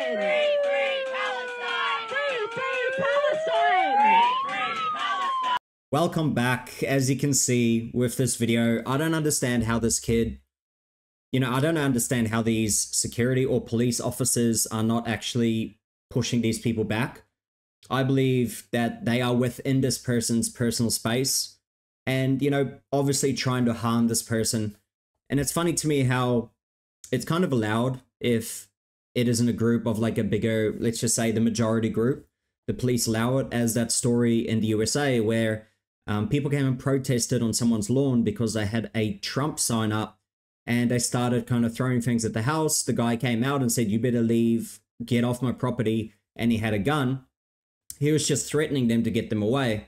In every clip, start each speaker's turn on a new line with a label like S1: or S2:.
S1: Palestine! Free Palestine! Free Palestine! Free Palestine!
S2: Welcome back. As you can see with this video, I don't understand how this kid, I don't understand how these security or police officers are not actually pushing these people back. I believe that they are within this person's personal space and, obviously trying to harm this person. And it's funny to me how it's kind of allowed if it isn't a group of like a bigger, let's just say the majority group. The police allow it, as that story in the USA where people came and protested on someone's lawn because they had a Trump sign up and they started kind of throwing things at the house. The guy came out and said, "You better leave, get off my property." And he had a gun. He was just threatening them to get them away.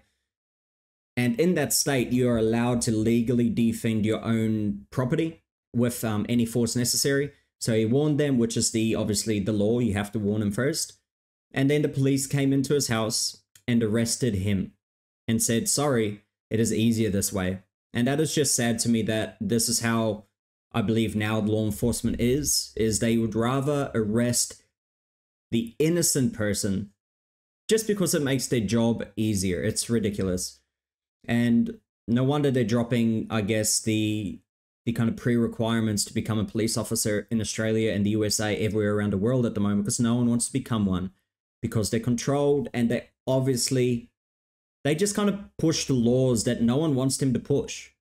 S2: And in that state, you are allowed to legally defend your own property with any force necessary. So he warned them, which is obviously the law. You have to warn him first. And then the police came into his house and arrested him and said, "Sorry, it is easier this way." And that is just sad to me that this is how I believe now law enforcement is they would rather arrest the innocent person just because it makes their job easier. It's ridiculous. And no wonder they're dropping, I guess, the kind of pre-requirements to become a police officer in Australia and the USA, everywhere around the world at the moment, because no one wants to become one, because they're controlled and they just kind of push the laws that no one wants them to push.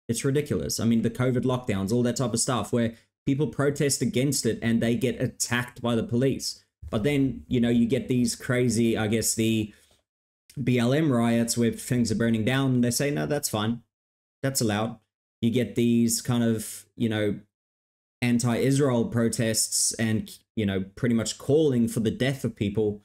S2: It's ridiculous. I mean, the COVID lockdowns, all that type of stuff where people protest against it and they get attacked by the police. But then, you get these crazy, I guess, the BLM riots where things are burning down and they say, no, that's fine. That's allowed. You get these kind of, anti-Israel protests and, pretty much calling for the death of people,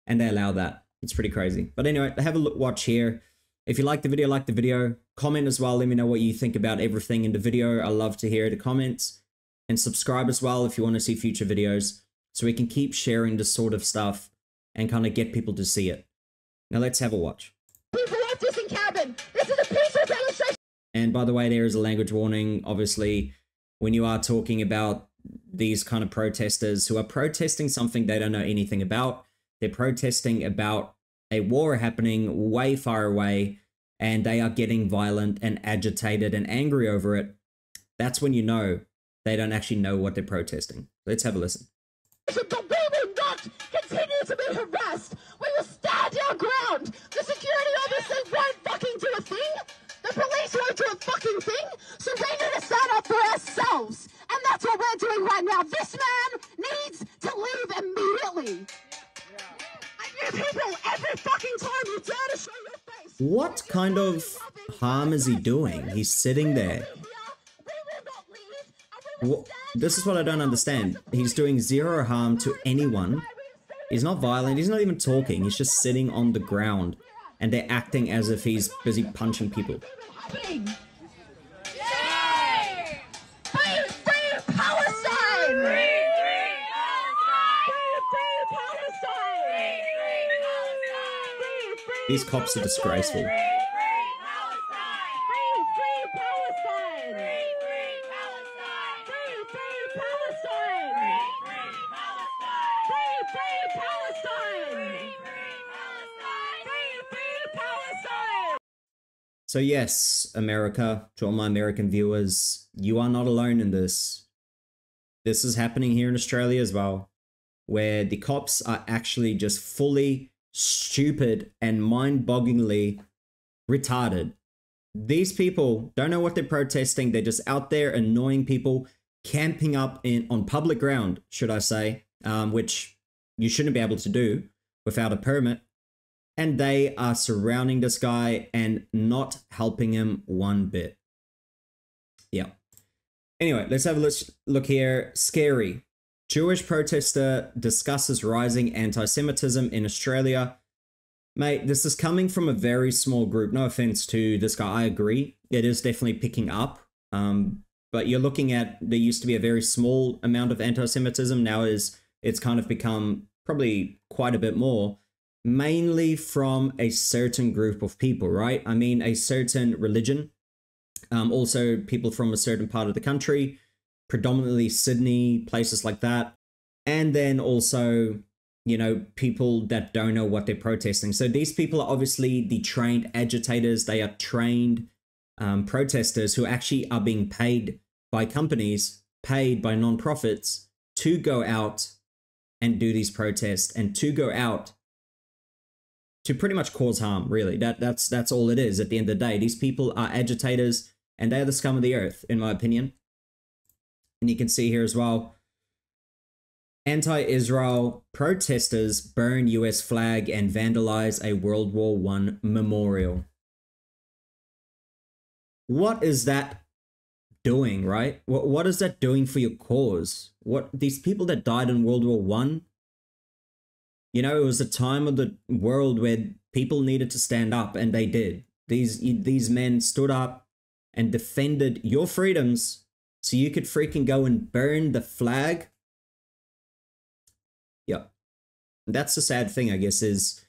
S2: and they allow that. It's pretty crazy. But anyway, have a look, watch here. If you like the video, comment as well. Let me know what you think about everything in the video. I love to hear the comments. And subscribe as well if you want to see future videos, so we can keep sharing this sort of stuff and kind of get people to see it. Now let's have a watch.
S1: People left us in cabin. This is a peaceful demonstration.
S2: And by the way, there is a language warning. Obviously, when you are talking about these kind of protesters who are protesting something they don't know anything about, they're protesting about a war happening way far away, and they are getting violent and agitated and angry over it. That's when you know they don't actually know what they're protesting. Let's have a listen.
S1: But we will not continue to be harassed. We will stand our ground. The security officers won't fucking do a thing. The police won't do a fucking thing. So we need to stand up for ourselves. And that's what we're doing right now. This man needs to leave immediately. And you people, every fucking time you dare to show your face.
S2: What kind of harm is he doing? He's sitting there. This is what I don't understand. He's doing zero harm to anyone. He's not violent. He's not even talking. He's just sitting on the ground. And they're acting as if he's busy punching people.
S1: Free Palestine!
S2: These cops are disgraceful. So yes, America, to all my American viewers, you are not alone in this. This is happening here in Australia as well, where the cops are actually just fully stupid and mind-bogglingly retarded. These people don't know what they're protesting. They're just out there annoying people, camping up on public ground, should I say, which you shouldn't be able to do without a permit. And they are surrounding this guy and not helping him one bit. Yeah. Anyway, let's have a look here. Scary. Jewish protester discusses rising anti-Semitism in Australia. Mate, this is coming from a very small group. No offense to this guy. I agree. It is definitely picking up. But you're looking at, there used to be a very small amount of anti-Semitism. Now it's kind of become probably quite a bit more. Mainly from a certain group of people, right? I mean, a certain religion. Also, people from a certain part of the country, predominantly Sydney, places like that. And then also, you know, people that don't know what they're protesting. So these people are obviously the trained agitators. They are trained protesters who actually are being paid by companies, paid by non-profits to go out and do these protests and to go out to pretty much cause harm, really. That's all it is at the end of the day. These people are agitators and they are the scum of the earth, in my opinion. And you can see here as well, anti-Israel protesters burn US flag and vandalize a World War I memorial. What is that doing, right? What is that doing for your cause? What, these people that died in World War I, you know, it was a time of the world where people needed to stand up, and they did. These men stood up and defended your freedoms so you could freaking go and burn the flag. Yeah. That's the sad thing, I guess, is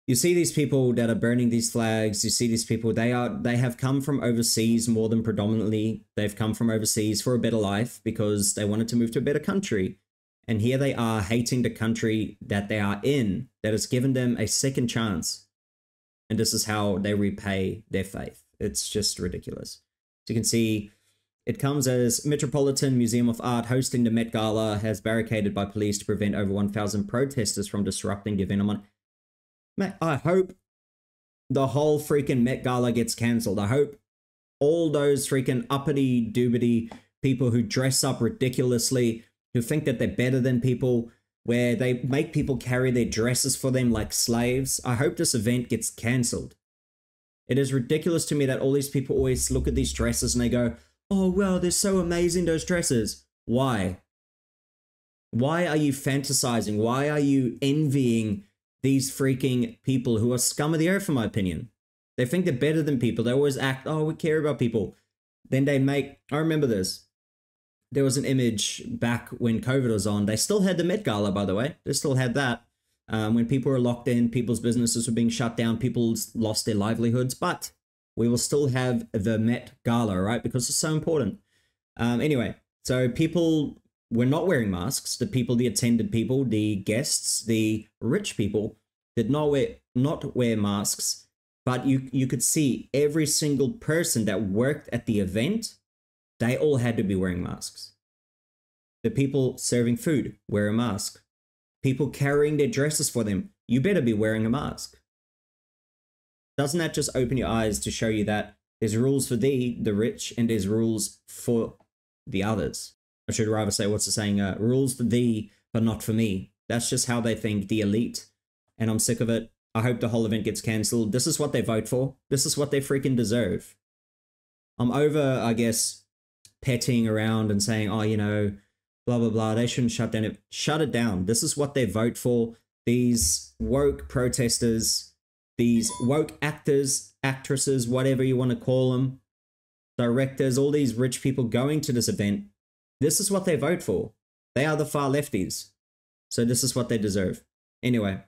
S2: you see these people that are burning these flags, you see these people, they have come from overseas more than predominantly. They've come from overseas for a better life because they wanted to move to a better country. And here they are hating the country that they are in, that has given them a second chance. And this is how they repay their faith. It's just ridiculous. So you can see it comes as Metropolitan Museum of Art hosting the Met Gala has barricaded by police to prevent over 1,000 protesters from disrupting the event. Man, I hope the whole freaking Met Gala gets cancelled. I hope all those freaking uppity doobity people who dress up ridiculously, who think that they're better than people, where they make people carry their dresses for them like slaves. I hope this event gets cancelled. It is ridiculous to me that all these people always look at these dresses and they go, oh, wow, they're so amazing, those dresses. Why? Why are you fantasizing? Why are you envying these freaking people who are scum of the earth, in my opinion? They think they're better than people. They always act, oh, we care about people. Then they make, I remember this. There was an image back when COVID was on. They still had the Met Gala, by the way. They still had that. When people were locked in, people's businesses were being shut down, people lost their livelihoods, but we will still have the Met Gala, right? Because it's so important. Anyway, so people were not wearing masks. The people, the attended people, the guests, the rich people did not wear masks, but you could see every single person that worked at the event, they all had to be wearing masks. The people serving food, wear a mask. People carrying their dresses for them, you better be wearing a mask. Doesn't that just open your eyes to show you that there's rules for the rich, and there's rules for the others? I should rather say, what's the saying? Rules for thee, but not for me. That's just how they think, the elite. And I'm sick of it. I hope the whole event gets cancelled. This is what they vote for. This is what they freaking deserve. I'm over, I guess, petting around and saying, oh, you know, blah, blah, blah. They shouldn't shut down. Shut it down. This is what they vote for. These woke protesters, these woke actors, actresses, whatever you want to call them, directors, all these rich people going to this event, this is what they vote for. They are the far lefties. So this is what they deserve. Anyway,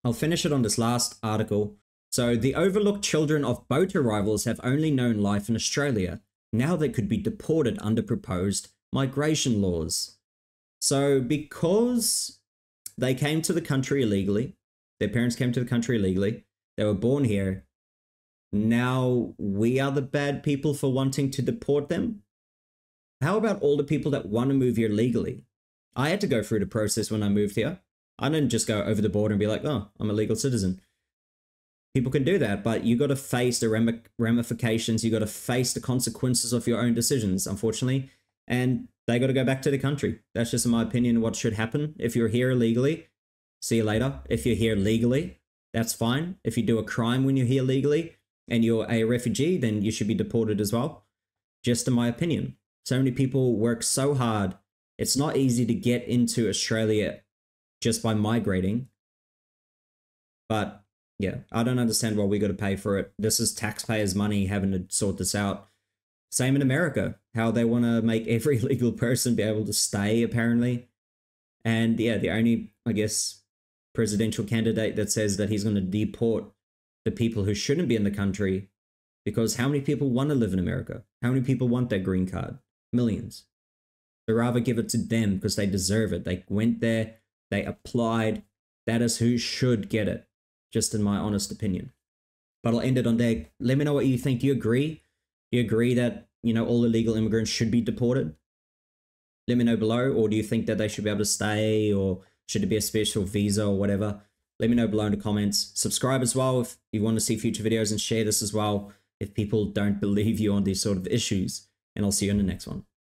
S2: I'll finish it on this last article. So the overlooked children of boat arrivals have only known life in Australia. Now they could be deported under proposed migration laws. So because they came to the country illegally, their parents came to the country illegally, they were born here, now we are the bad people for wanting to deport them? How about all the people that want to move here legally? I had to go through the process when I moved here. I didn't just go over the border and be like, oh, I'm a legal citizen. People can do that, but you got to face the ramifications. You got to face the consequences of your own decisions, unfortunately. And they got to go back to the country. That's just, in my opinion, what should happen. If you're here illegally, see you later. If you're here legally, that's fine. If you do a crime when you're here legally and you're a refugee, then you should be deported as well. Just in my opinion. So many people work so hard. It's not easy to get into Australia just by migrating. But yeah, I don't understand why we got to pay for it. This is taxpayers' money having to sort this out. Same in America, how they want to make every legal person be able to stay, apparently. And yeah, the only, I guess, presidential candidate that says that he's going to deport the people who shouldn't be in the country, because how many people want to live in America? How many people want that green card? Millions. I'd rather give it to them because they deserve it. They went there, they applied. That is who should get it, just in my honest opinion. But I'll end it on there. Let me know what you think. Do you agree? Do you agree that, you know, all illegal immigrants should be deported? Let me know below. Or do you think that they should be able to stay, or should it be a special visa or whatever? Let me know below in the comments. Subscribe as well if you want to see future videos, and share this as well if people don't believe you on these sort of issues. And I'll see you in the next one.